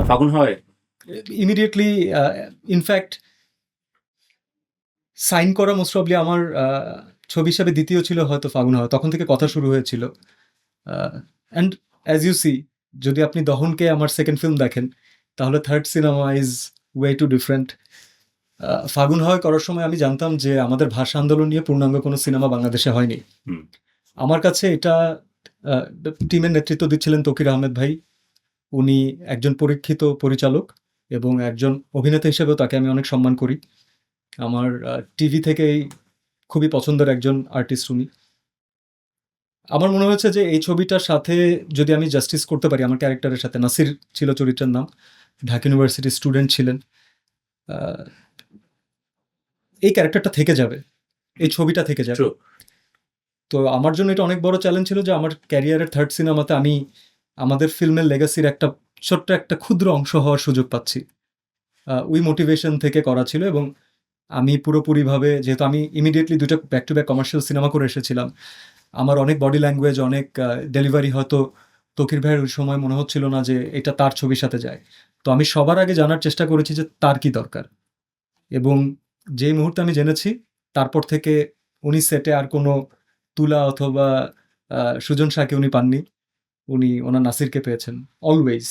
ফাগুন হয় immediately. In fact sign করা মোস্ট প্রবলি আমার ছবি হিসাবে দ্বিতীয় ছিল হয়তো ফাগুন হয়, তখন থেকে কথা শুরু হয়েছিল। অ্যান্ড অ্যাজ ইউ সি, যদি আপনি দহনকে আমার সেকেন্ড ফিল্ম দেখেন, তাহলে third cinema is way to different. ফাগুন হয় করার সময় আমি জানতাম যে আমাদের ভাষা আন্দোলন নিয়ে পূর্ণাঙ্গ কোনো সিনেমা বাংলাদেশে হয়নি। হুম। আমার কাছে এটা টিমের নেতৃত্ব দিচ্ছিলেন তৌকির আহমেদ ভাই। উনি একজন পরীক্ষিত পরিচালক এবং একজন অভিনেতা হিসেবেও তাকে আমি অনেক সম্মান করি। আমার টিভি থেকেই খুবই পছন্দের একজন আর্টিস্ট উনি। আমার মনে হয়েছে যে এই ছবিটার সাথে যদি আমি জাস্টিস করতে পারি, আমার ক্যারেক্টারের সাথে, নাসির ছিল চরিত্রের নাম, ঢাকা ইউনিভার্সিটির স্টুডেন্ট ছিলেন, এই ক্যারেক্টারটা থেকে যাবে, এই ছবিটা থেকে যাবে। True. তো আমার জন্য এটা অনেক বড় চ্যালেঞ্জ ছিল যে আমার ক্যারিয়ারের থার্ড সিনেমাতে আমি আমাদের ফিল্মের লেগাসির একটা ছোট্ট একটা ক্ষুদ্র অংশ হওয়ার সুযোগ পাচ্ছি। ওই মোটিভেশন থেকে করা ছিল। এবং আমি পুরোপুরিভাবে, যেহেতু আমি ইমিডিয়েটলি দুটো back to back commercial cinema করে এসেছিলাম, আমার অনেক বডি ল্যাঙ্গুয়েজ, অনেক ডেলিভারি হয়তো তৌকির ভাইয়ের ওই সময় মনে হচ্ছিল না যে এটা তার ছবির সাথে যায়। তো আমি সবার আগে জানার চেষ্টা করেছি যে তার কি দরকার, এবং যেই মুহূর্তে আমি জেনেছি, তারপর থেকে উনি সেটে আর কোনো তুলা অথবা সুজন শাহকে উনি পাননি, উনি ওনার নাসিরকে পেয়েছেন অলওয়েজ।